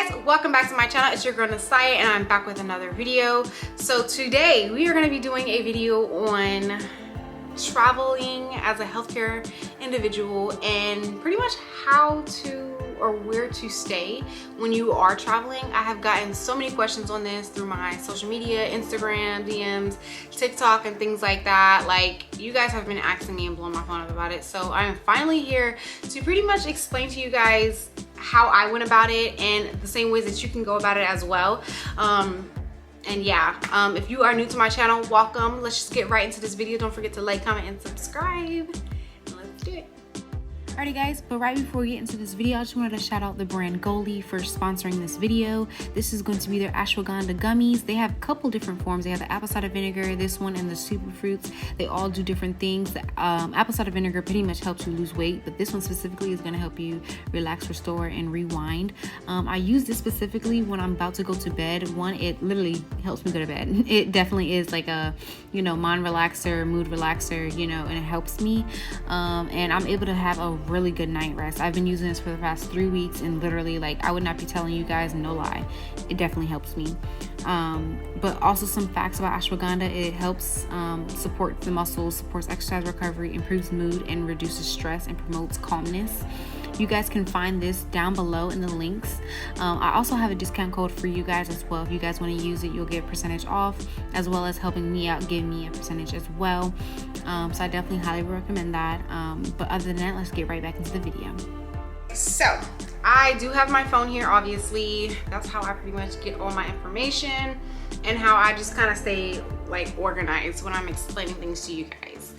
guys, welcome back to my channel. It's your girl Nasaya and I'm back with another video. So today we are going to be doing a video on traveling as a healthcare individual and pretty much how to or where to stay when you are traveling. I have gotten so many questions on this through my social media, Instagram, DMs, TikTok, and things like that. Like, you guys have been asking me and blowing my phone up about it. So I'm finally here to pretty much explain to you guys how I went about it and the same ways that you can go about it as well. And yeah, if you are new to my channel, welcome. Let's just get right into this video. Don't forget to like, comment, and subscribe. And let's do it. Alrighty guys, but right before we get into this video, I just wanted to shout out the brand Goli for sponsoring this video. This is going to be their ashwagandha gummies. They have a couple different forms. They have the apple cider vinegar, this one, and the super fruits. They all do different things. The apple cider vinegar pretty much helps you lose weight, but this one specifically is going to help you relax, restore, and rewind. I use this specifically when I'm about to go to bed. One, it literally helps me go to bed. It definitely is like a, you know, mind relaxer, mood relaxer, you know, and it helps me. And I'm able to have a really good night rest. I've been using this for the past 3 weeks and literally, like, I would not be telling you guys, no lie, it definitely helps me. But also some facts about ashwagandha: it helps support the muscles, supports exercise recovery, improves mood, and reduces stress and promotes calmness. You guys can find this down below in the links. I also have a discount code for you guys as well. If you guys want to use it, you'll get a percentage off, as well as helping me out, give me a percentage as well. So I definitely highly recommend that. But other than that, let's get right back into the video. So I do have my phone here, obviously. That's how I pretty much get all my information and how I just kind of stay like organized when I'm explaining things to you guys.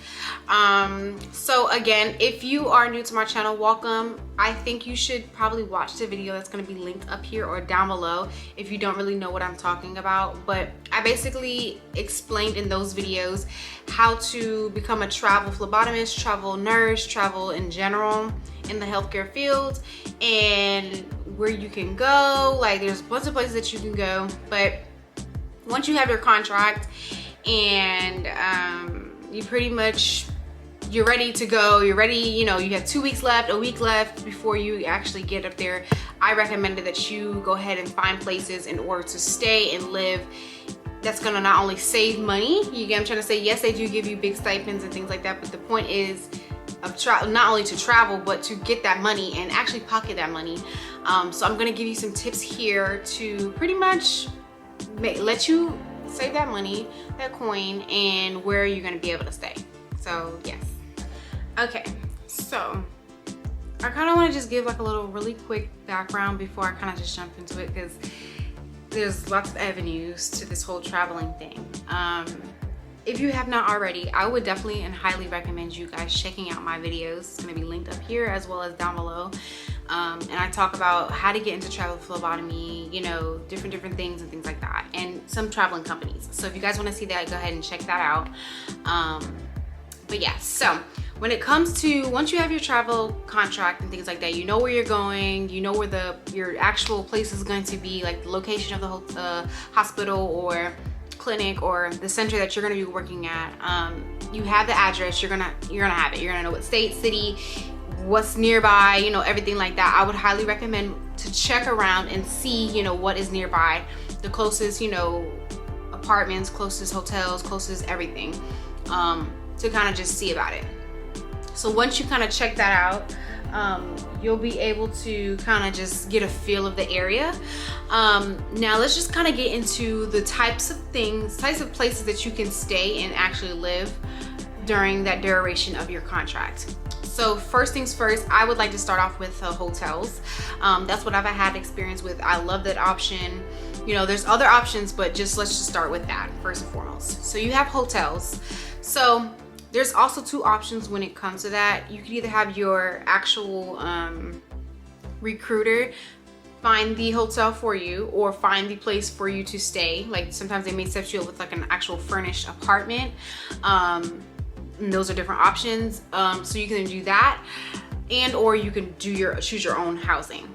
So again, if you are new to my channel, welcome. I think you should probably watch the video that's going to be linked up here or down below if you don't really know what I'm talking about. But I basically explained in those videos how to become a travel phlebotomist, travel nurse, travel in general in the healthcare field, and where you can go. Like, there's a bunch of places that you can go, but once you have your contract and you pretty much, you're ready to go, you're ready, you know, you have 2 weeks left, a week left before you actually get up there, I recommended that you go ahead and find places in order to stay and live that's gonna not only save money, you get what I'm trying to say. Yes, they do give you big stipends and things like that, but the point is of not only to travel, but to get that money and actually pocket that money. So I'm gonna give you some tips here to pretty much let you save that money, that coin, and where you're gonna be able to stay. So yes. Okay, so I kind of want to just give like a little really quick background before I kind of just jump into it, because there's lots of avenues to this whole traveling thing. If you have not already, I would definitely and highly recommend you guys checking out my videos. It's going to be linked up here as well as down below. And I talk about how to get into travel phlebotomy, you know, different things and things like that, and some traveling companies. So if you guys want to see that, go ahead and check that out. But yeah, so when it comes to, once you have your travel contract and things like that, you know where you're going, you know where your actual place is going to be, like the location of the hospital or clinic or the center that you're going to be working at. You have the address, you're gonna have it. You're gonna know what state, city, what's nearby, you know, everything like that. I would highly recommend to check around and see, you know, what is nearby, the closest, you know, apartments, closest hotels, closest everything, to kind of just see about it. So once you kind of check that out, you'll be able to kind of just get a feel of the area. Now let's just kind of get into the types of places that you can stay and actually live during that duration of your contract. So first things first, I would like to start off with hotels. That's what I've had experience with. I love that option. You know, there's other options, but let's just start with that first and foremost. So you have hotels. So there's also two options when it comes to that. You can either have your actual recruiter find the hotel for you, or find the place for you to stay. Like, sometimes they may set you up with like an actual furnished apartment. And those are different options. So you can do that, and or you can choose your own housing.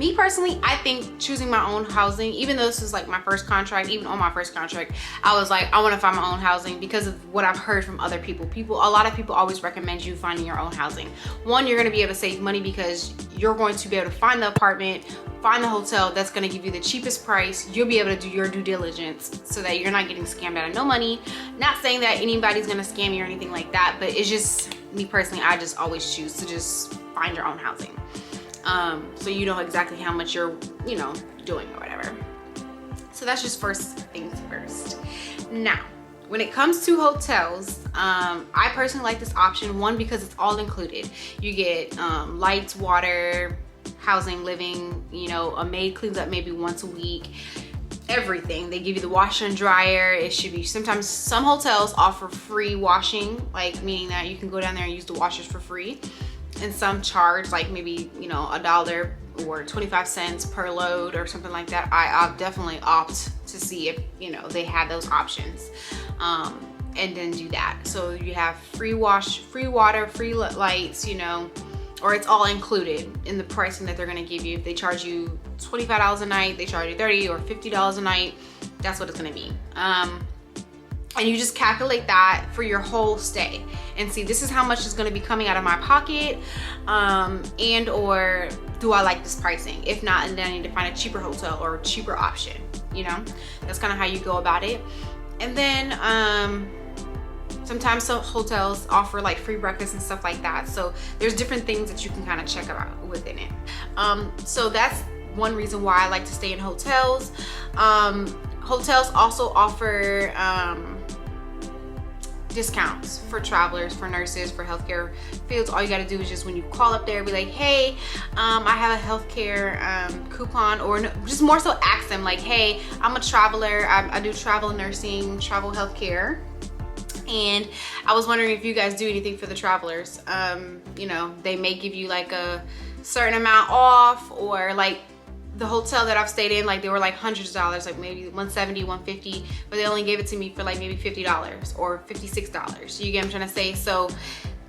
Me personally, I think choosing my own housing, even though this is like my first contract, even on my first contract, I was like, I want to find my own housing because of what I've heard from other people. A lot of people always recommend you finding your own housing. One, you're going to be able to save money because you're going to be able to find the apartment, find the hotel that's going to give you the cheapest price. You'll be able to do your due diligence so that you're not getting scammed out of no money. Not saying that anybody's going to scam you or anything like that, but it's just me personally, I just always choose to just find your own housing. So you know exactly how much you're, you know, doing or whatever. So that's just first things first. Now, when it comes to hotels, I personally like this option. One, because it's all included. You get lights, water, housing, living, you know, a maid cleans up maybe once a week, everything. They give you the washer and dryer. It should be, sometimes some hotels offer free washing, like meaning that you can go down there and use the washers for free. And some charge like maybe, you know, $1 or 25 cents per load or something like that. I'll definitely opt to see if, you know, they have those options, and then do that. So you have free wash, free water, free lights, you know, or it's all included in the pricing that they're gonna give you. If they charge you $25 a night, they charge you $30 or $50 a night, that's what it's gonna be. And you just calculate that for your whole stay and see, this is how much is going to be coming out of my pocket, and or do I like this pricing? If not, and then I need to find a cheaper hotel or a cheaper option, you know. That's kind of how you go about it. And then sometimes some hotels offer like free breakfast and stuff like that, so there's different things that you can kind of check out within it. So that's one reason why I like to stay in hotels. Hotels also offer discounts for travelers, for nurses, for healthcare fields. All you got to do is just, when you call up there, be like, hey, I have a healthcare coupon, or just more so ask them like, hey, I'm a traveler, I do travel nursing, travel healthcare, and I was wondering if you guys do anything for the travelers. You know, they may give you like a certain amount off, or like the hotel that I've stayed in, like they were like hundreds of dollars, like maybe $170, $150, but they only gave it to me for like maybe $50 or $56. You get what I'm trying to say? So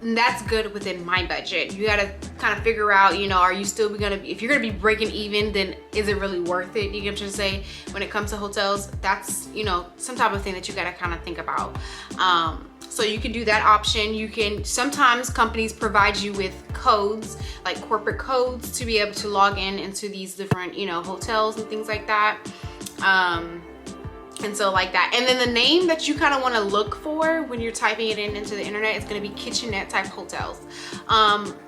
that's good within my budget. You gotta kind of figure out, you know, are you still gonna be, if you're gonna be breaking even, then is it really worth it? You get what I'm trying to say? When it comes to hotels, that's, you know, some type of thing that you gotta kind of think about. So you can do that option. You can, sometimes companies provide you with codes, like corporate codes, to be able to log in into these different, you know, hotels and things like that. And so like that. And then the name that you kind of want to look for when you're typing it in into the internet is going to be kitchenette type hotels.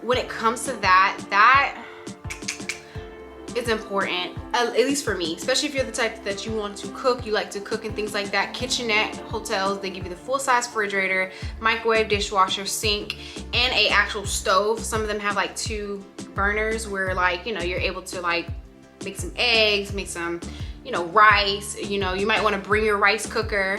When it comes to that is important, at least for me, especially if you're the type that you want to cook, you like to cook and things like that. Kitchenette hotels, they give you the full-size refrigerator, microwave, dishwasher, sink, and a actual stove. Some of them have like 2 burners where, like, you know, you're able to like make some eggs, make some, you know, rice. You know, you might want to bring your rice cooker,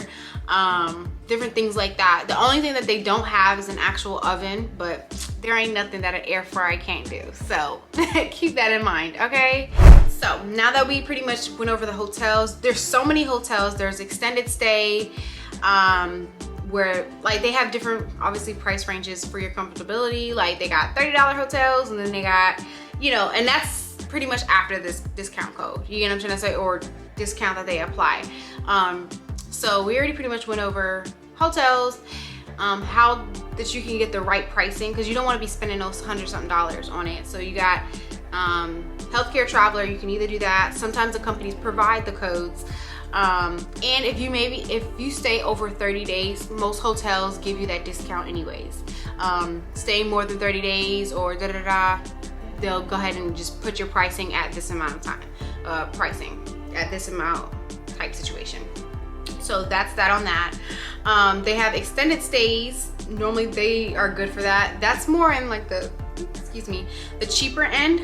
different things like that. The only thing that they don't have is an actual oven, but there ain't nothing that an air fryer can't do. So keep that in mind, okay? So now that we pretty much went over the hotels, there's so many hotels. There's extended stay, where like they have different, obviously, price ranges for your comfortability. Like they got $30 hotels, and then they got, you know, and that's pretty much after this discount code. You get what I'm trying to say? Or discount that they apply. So we already pretty much went over hotels, how that you can get the right pricing, because you don't want to be spending those $100-something on it. So you got healthcare traveler, you can either do that. Sometimes the companies provide the codes. And if you stay over 30 days, most hotels give you that discount anyways. Staying more than 30 days or they'll go ahead and just put your pricing at this amount of time, pricing at this amount type situation. So that's that on that. They have extended stays. Normally they are good for that. That's more in like the cheaper end.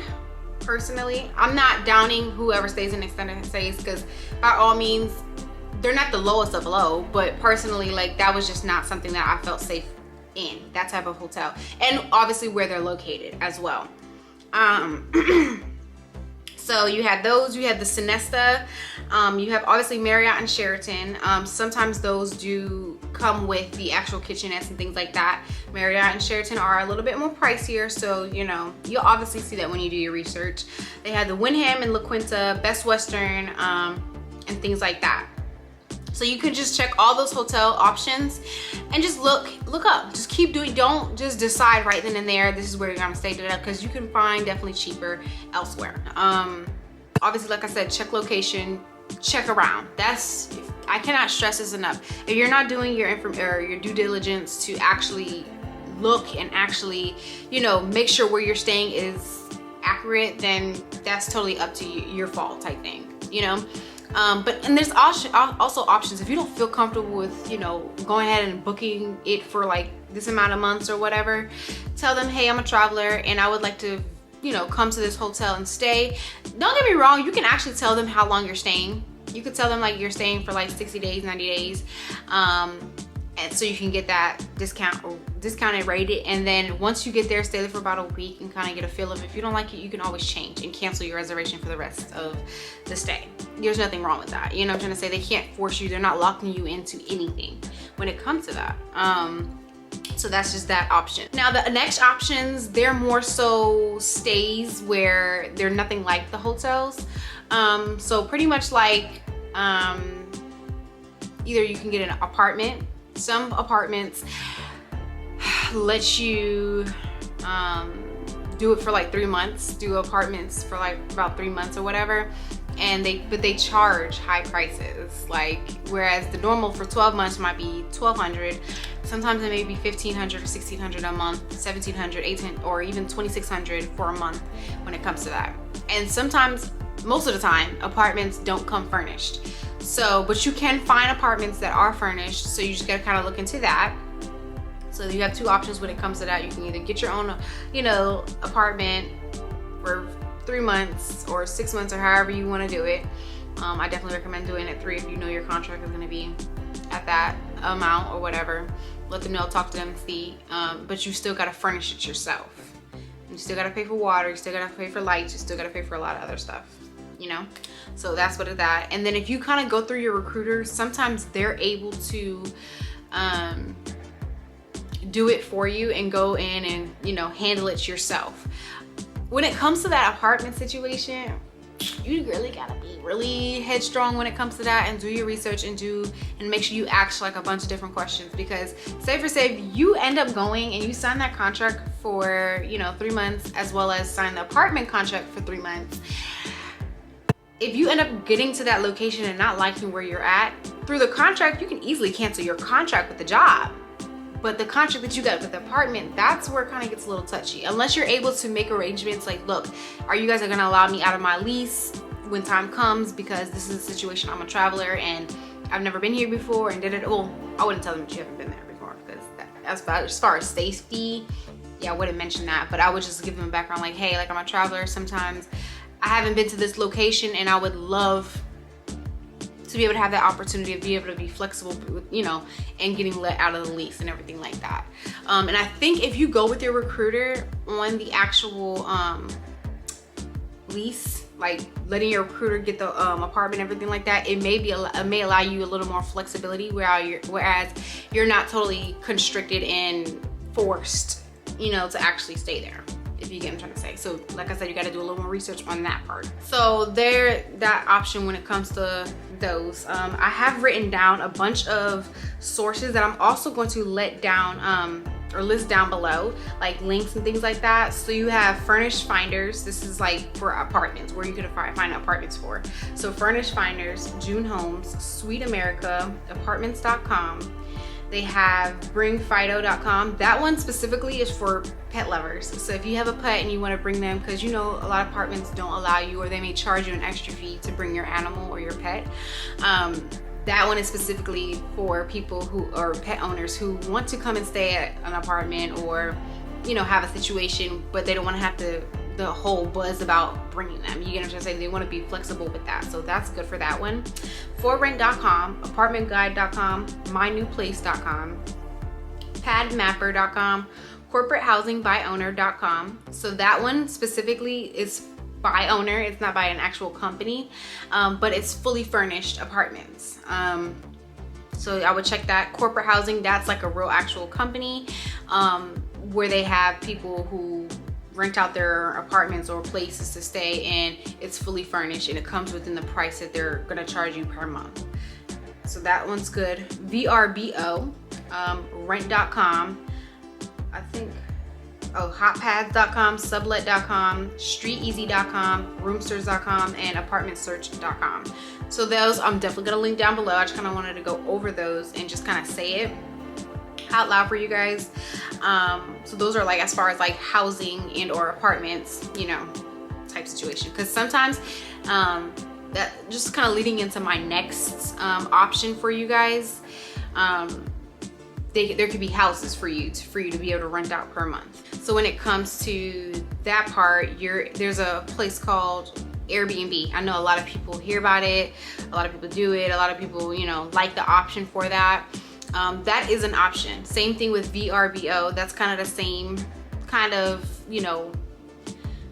Personally, I'm not downing whoever stays in extended stays, because by all means, they're not the lowest of low, but personally, like, that was just not something that I felt safe in, that type of hotel. And obviously where they're located as well. So you had those, you had the Sonesta, you have obviously Marriott and Sheraton. Sometimes those do come with the actual kitchenettes and things like that. Marriott and Sheraton are a little bit more pricier, so you know, you'll obviously see that when you do your research. They had the Wyndham and La Quinta, Best Western, and things like that. So you could just check all those hotel options and just look up. Just keep doing, don't just decide right then and there, this is where you're gonna stay, because you can find definitely cheaper elsewhere. Obviously, like I said, check location, check around. I cannot stress this enough. If you're not doing your due diligence to actually look and actually, you know, make sure where you're staying is accurate, then that's totally up to you, your fault type thing, you know. And there's also options if you don't feel comfortable with, you know, going ahead and booking it for like this amount of months or whatever. Tell them, hey, I'm a traveler and I would like to, you know, come to this hotel and stay. Don't get me wrong, you can actually tell them how long you're staying. You could tell them like you're staying for like 60 days, 90 days. And so you can get that discounted rated, and then once you get there, stay there for about a week and kind of get a feel of it. If you don't like it, you can always change and cancel your reservation for the rest of the stay. There's nothing wrong with that. You know what I'm trying to say? They can't force you. They're not locking you into anything when it comes to that. So that's just that option. Now the next options, they're more so stays where they're nothing like the hotels. So pretty much like either you can get an apartment. Some apartments let you do it for like 3 months, do apartments for like about 3 months or whatever, and they charge high prices. Like whereas the normal for 12 months might be $1,200, sometimes it may be $1,500 or $1,600 a month, $1,700, $1,800, or even $2,600 for a month when it comes to that. And sometimes, most of the time, apartments don't come furnished. So, but you can find apartments that are furnished, so you just gotta kind of look into that. So you have two options when it comes to that. You can either get your own, you know, apartment for 3 months or 6 months or however you want to do it. I definitely recommend doing it 3 if you know your contract is going to be at that amount or whatever. Let them know, talk to them and see. But you still got to furnish it yourself. You still got to pay for water, you still got to pay for lights, you still got to pay for a lot of other stuff, you know. So that's what it's that. And then if you kind of go through your recruiters, sometimes they're able to do it for you and go in and, you know, handle it yourself. When it comes to that apartment situation, you really gotta be really headstrong when it comes to that, and do your research and make sure you ask like a bunch of different questions. Because say if you end up going and you sign that contract for, you know, 3 months, as well as sign the apartment contract for 3 months, if you end up getting to that location and not liking where you're at, through the contract you can easily cancel your contract with the job. But the contract that you got with the apartment, that's where it kind of gets a little touchy. Unless you're able to make arrangements like, look, are you guys are gonna allow me out of my lease when time comes, because this is a situation, I'm a traveler and I've never been here before, and well, I wouldn't tell them that you haven't been there before, because as far as safety, yeah, I wouldn't mention that. But I would just give them a background like, hey, like I'm a traveler, sometimes I haven't been to this location and I would love to be able to have that opportunity to be able to be flexible, you know, and getting let out of the lease and everything like that. And I think if you go with your recruiter on the actual lease, like letting your recruiter get the apartment, everything like that, it may allow you a little more flexibility, whereas you're not totally constricted and forced, you know, to actually stay there, if you get what I'm trying to say. So like I said, you got to do a little more research on that part. So that option when it comes to those. I have written down a bunch of sources that I'm also going to list down below, like links and things like that. So you have Furnished Finders. This is like for apartments, where you could find apartments for. So Furnished Finders, June Homes, Sweet America, Apartments.com. They have bringfido.com. That one specifically is for pet lovers. So if you have a pet and you want to bring them, because you know a lot of apartments don't allow you, or they may charge you an extra fee to bring your animal or your pet. That one is specifically for people who are pet owners who want to come and stay at an apartment, or, you know, have a situation, but they don't want to have the whole buzz about bringing them. You get what I'm trying to say? They want to be flexible with that. So that's good for that one. ForRent.com, ApartmentGuide.com, MyNewPlace.com, PadMapper.com, CorporateHousingByOwner.com. So that one specifically is by owner, it's not by an actual company, but it's fully furnished apartments. So I would check that. Corporate housing, that's like a real actual company where they have people who rent out their apartments or places to stay, and it's fully furnished and it comes within the price that they're gonna charge you per month. So that one's good. VRBO, rent.com, I think, hotpads.com, sublet.com, streeteasy.com, roomsters.com, and apartmentsearch.com. So those I'm definitely gonna link down below. I just kind of wanted to go over those and just kind of say it out loud for you guys. So those are like as far as like housing and or apartments, you know, type situation. Because sometimes that just kind of leading into my next option for you guys. There could be houses for you to be able to rent out per month. So when it comes to that part, there's a place called Airbnb. I know a lot of people hear about it, a lot of people do it, a lot of people, you know, like the option for that. That is an option. Same thing with VRBO. That's kind of the same kind of, you know,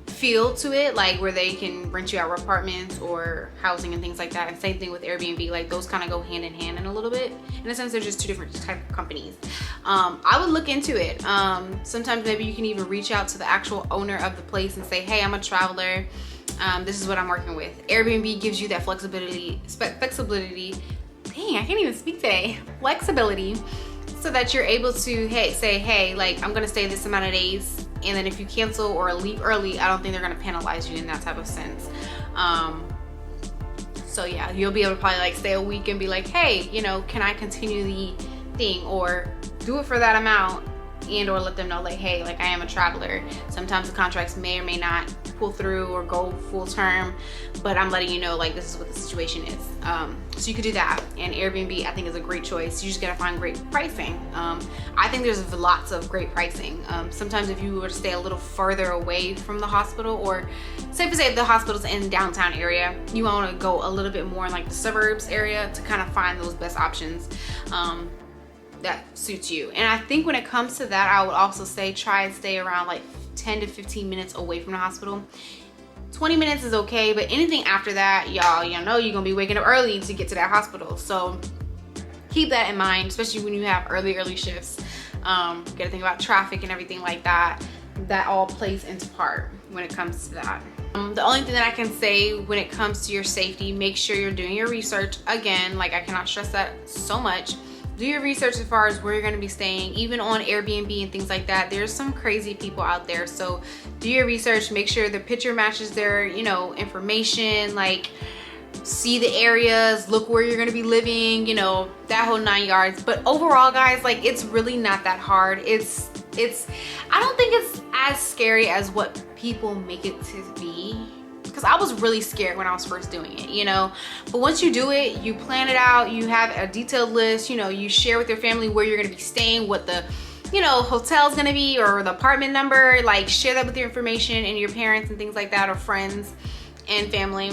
feel to it, like where they can rent you out apartments or housing and things like that. And same thing with Airbnb. Like those kind of go hand in hand in a little bit. In a sense, they're just two different type of companies. I would look into it. Sometimes maybe you can even reach out to the actual owner of the place and say, hey, I'm a traveler. This is what I'm working with. Airbnb gives you that flexibility. Dang, I can't even speak today. Flexibility, so that you're able to say, hey, like I'm gonna stay this amount of days, and then if you cancel or leave early, I don't think they're gonna penalize you in that type of sense. So yeah, you'll be able to probably like stay a week and be like, hey, you know, can I continue the thing, or do it for that amount, and or let them know like, hey, like I am a traveler. Sometimes the contracts may or may not pull through or go full term, but I'm letting you know like this is what the situation is. So you could do that. And Airbnb I think is a great choice. You just gotta find great pricing. I think there's lots of great pricing. Sometimes if you were to stay a little further away from the hospital, or say if the hospital's in downtown area, you want to go a little bit more in like the suburbs area to kind of find those best options that suits you. And I think when it comes to that, I would also say try and stay around like 10 to 15 minutes away from the hospital. 20 minutes is okay, but anything after that, y'all know you're gonna be waking up early to get to that hospital. So keep that in mind, especially when you have early shifts. Gotta think about traffic and everything like that. That all plays into part when it comes to that. The only thing that I can say when it comes to your safety, make sure you're doing your research. Again, like I cannot stress that so much. Do your research as far as where you're going to be staying, even on Airbnb and things like that. There's some crazy people out there, so do your research. Make sure the picture matches their, you know, information. Like see the areas, look where you're going to be living, you know, that whole 9 yards. But overall, guys, like it's really not that hard. It's I don't think it's as scary as what people make it to be. Because I was really scared when I was first doing it, you know. But once you do it, you plan it out, you have a detailed list, you know, you share with your family where you're gonna be staying, what the, you know, hotel's gonna be, or the apartment number. Like share that with your information and your parents and things like that, or friends and family.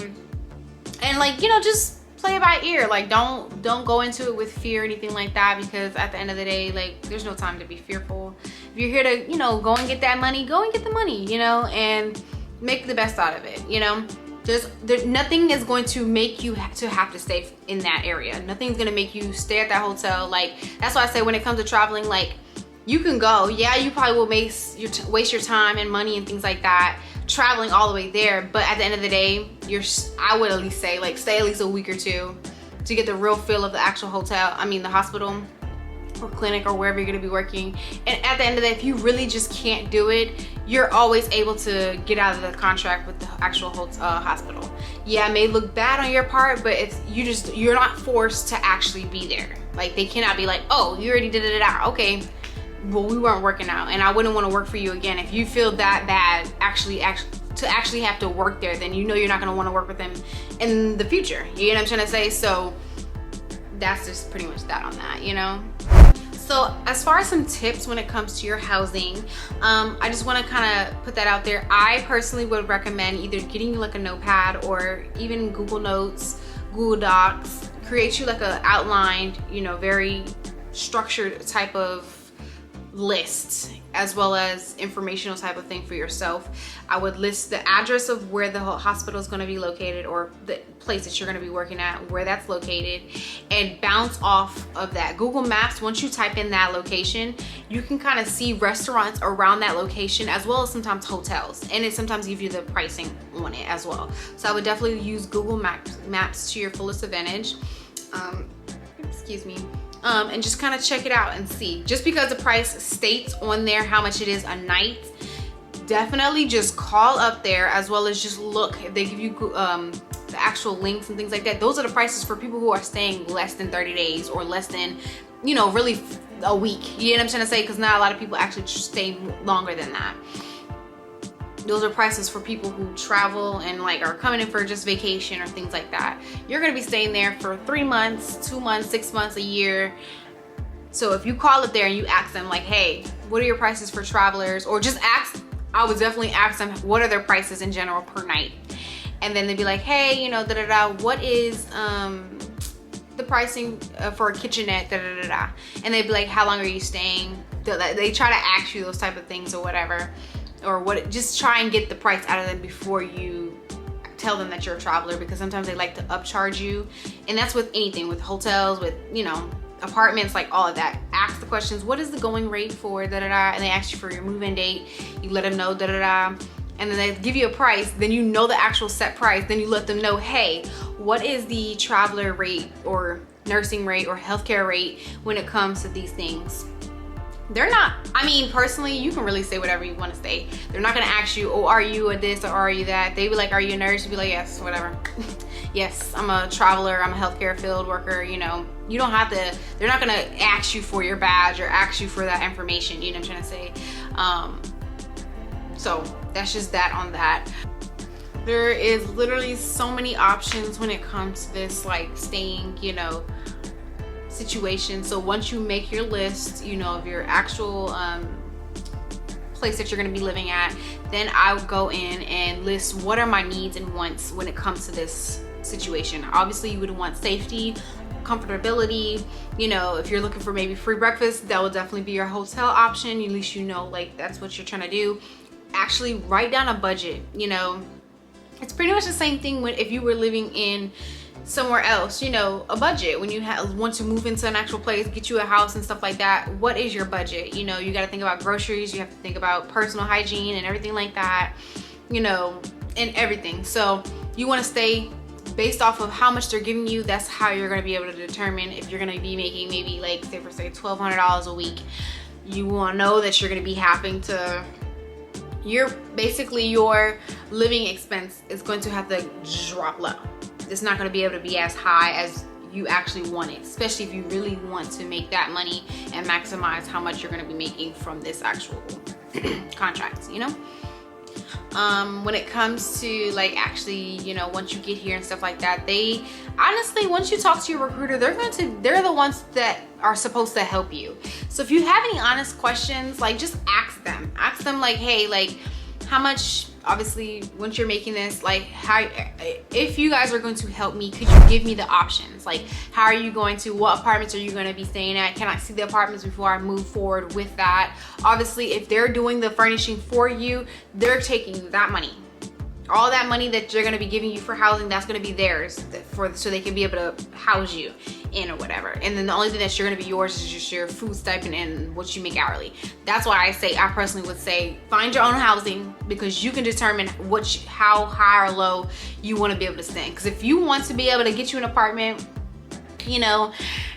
And like, you know, just play it by ear. Like don't go into it with fear or anything like that, because at the end of the day, like there's no time to be fearful. If you're here to, you know, go and get that money, go and get the money, you know, and make the best out of it, you know. There's nothing is going to make you have to stay in that area. Nothing's gonna make you stay at that hotel. Like that's why I say when it comes to traveling, like you can go, yeah, you probably will waste your time and money and things like that traveling all the way there, but at the end of the day, I would at least say like stay at least a week or two to get the real feel of the actual hotel, I mean the hospital or clinic or wherever you're gonna be working. And at the end of the day, if you really just can't do it, you're always able to get out of the contract with the actual hospital. Yeah, it may look bad on your part, but it's you're not forced to actually be there. Like they cannot be like, oh, you already did it out, okay, well we weren't working out, and I wouldn't want to work for you again. If you feel that bad to actually have to work there, then you know you're not going to want to work with them in the future. You know what I'm trying to say? So that's just pretty much that on that, you know. So as far as some tips when it comes to your housing, I just want to kind of put that out there. I personally would recommend either getting you like a notepad or even Google Notes, Google Docs, create you like a outlined, you know, very structured type of list, as well as informational type of thing for yourself. I would list the address of where the hospital is going to be located, or the place that you're going to be working at, where that's located, and bounce off of that. Google Maps, once you type in that location, you can kind of see restaurants around that location, as well as sometimes hotels, and it sometimes gives you the pricing on it as well. So I would definitely use Google Maps to your fullest advantage. Excuse me. And just kind of check it out and see. Just because the price states on there how much it is a night, definitely just call up there, as well as just look. They give you the actual links and things like that. Those are the prices for people who are staying less than 30 days or less than, you know, really a week. You know what I'm trying to say? Because not a lot of people actually stay longer than that. Those are prices for people who travel and like are coming in for just vacation or things like that. You're gonna be staying there for 3 months, 2 months, 6 months, a year. So if you call it there and you ask them like, hey, what are your prices for travelers? Or just ask, I would definitely ask them, what are their prices in general per night? And then they'd be like, hey, you know, what is the pricing for a kitchenette, And they'd be like, how long are you staying? They try to ask you those type of things or whatever. Or what, just try and get the price out of them before you tell them that you're a traveler, because sometimes they like to upcharge you. And that's with anything, with hotels, with, you know, apartments, like all of that. Ask the questions, what is the going rate for and they ask you for your move-in date. You let them know and then they give you a price. Then you know the actual set price. Then you let them know, hey, what is the traveler rate or nursing rate or healthcare rate when it comes to these things. They're not, I mean, personally, you can really say whatever you want to say. They're not gonna ask you, oh, are you a this or are you that? They be like, are you a nurse? You be like, yes, whatever. Yes, I'm a traveler, I'm a healthcare field worker, you know. You don't have to, they're not gonna ask you for your badge or ask you for that information, you know what I'm trying to say? So that's just that on that. There is literally so many options when it comes to this, like staying, you know, situation. So once you make your list, you know, of your actual place that you're going to be living at, then I'll go in and list what are my needs and wants when it comes to this situation. Obviously you would want safety, comfortability, you know, if you're looking for maybe free breakfast, that will definitely be your hotel option. At least you know, like, that's what you're trying to do. Actually write down a budget. You know, it's pretty much the same thing when if you were living in somewhere else, you know, a budget. When you want to move into an actual place, get you a house and stuff like that, what is your budget? You know, you got to think about groceries, you have to think about personal hygiene and everything like that, you know, and everything. So you want to stay based off of how much they're giving you. That's how you're going to be able to determine if you're going to be making maybe, like, say for say $1,200 a week. You want to know that you're going to be having to, your living expense is going to have to drop low. It's not going to be able to be as high as you actually want it, especially if you really want to make that money and maximize how much you're going to be making from this actual contract, you know. When it comes to, like, actually, you know, once you get here and stuff like that, they honestly, once you talk to your recruiter, they're the ones that are supposed to help you. So if you have any honest questions, like, just ask them like, hey, like, how much, obviously, once you're making this, like, how, if you guys are going to help me, could you give me the options? Like, how are you going to, what apartments are you going to be staying at? Can I see the apartments before I move forward with that? Obviously, if they're doing the furnishing for you, they're taking that money. All that money that they're going to be giving you for housing, that's going to be theirs so they can be able to house you in or whatever. And then the only thing that's going to be yours is just your food stipend and what you make hourly. That's why I personally would say find your own housing, because you can determine how high or low you want to be able to stay. Because if you want to be able to get you an apartment, you know,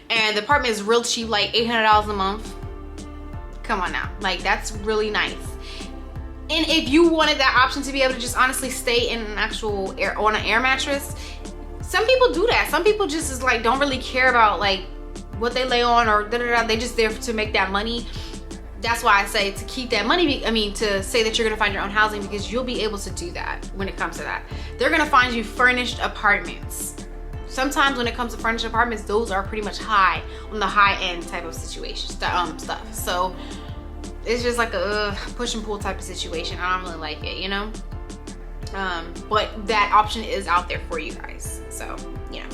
and the apartment is real cheap, like $800 a month, come on now, like, that's really nice. And if you wanted that option to be able to just honestly stay in an actual on an air mattress, some people do that. Some people just is like, don't really care about, like, what they lay on or they just there to make that money. That's why I say to keep that money, to say that you're gonna find your own housing, because you'll be able to do that when it comes to that. They're gonna find you furnished apartments. Sometimes when it comes to furnished apartments, those are pretty much high on the high end type of situation stuff. So it's just like a push and pull type of situation. I don't really like it, you know. But that option is out there for you guys. So, you know.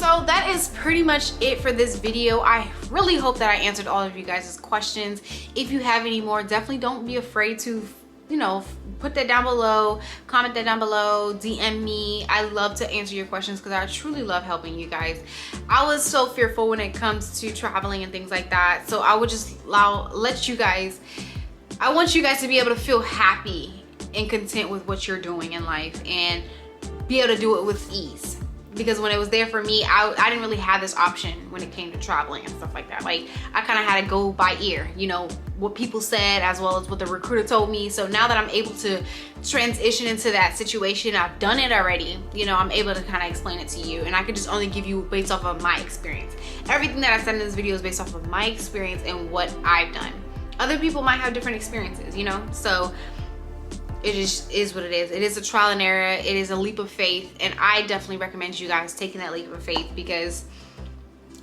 So that is pretty much it for this video. I really hope that I answered all of you guys' questions. If you have any more, definitely don't be afraid to, you know, put that down below, comment that down below, DM me. I love to answer your questions because I truly love helping you guys. I was so fearful when it comes to traveling and things like that. So I would just let you guys, I want you guys to be able to feel happy and content with what you're doing in life and be able to do it with ease. Because when it was there for me, I didn't really have this option when it came to traveling and stuff like that. Like, I kind of had to go by ear, you know, what people said as well as what the recruiter told me. So now that I'm able to transition into that situation, I've done it already, you know, I'm able to kind of explain it to you. And I could just only give you based off of my experience. Everything that I said in this video is based off of my experience and what I've done. Other people might have different experiences, you know, so it just is what it is. It is a trial and error. It is a leap of faith. And I definitely recommend you guys taking that leap of faith because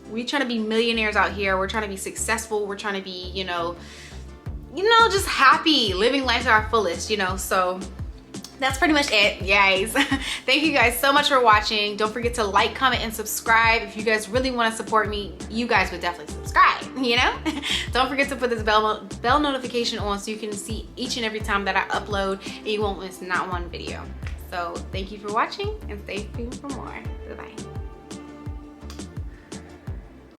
we're trying to be millionaires out here. We're trying to be successful. We're trying to be, you know, just happy, living life to our fullest, you know. So that's pretty much it, guys. Thank you guys so much for watching. Don't forget to like, comment, and subscribe. If you guys really want to support me, you guys would definitely subscribe, you know? Don't forget to put this bell notification on so you can see each and every time that I upload and you won't miss not one video. So thank you for watching and stay tuned for more. Bye-bye.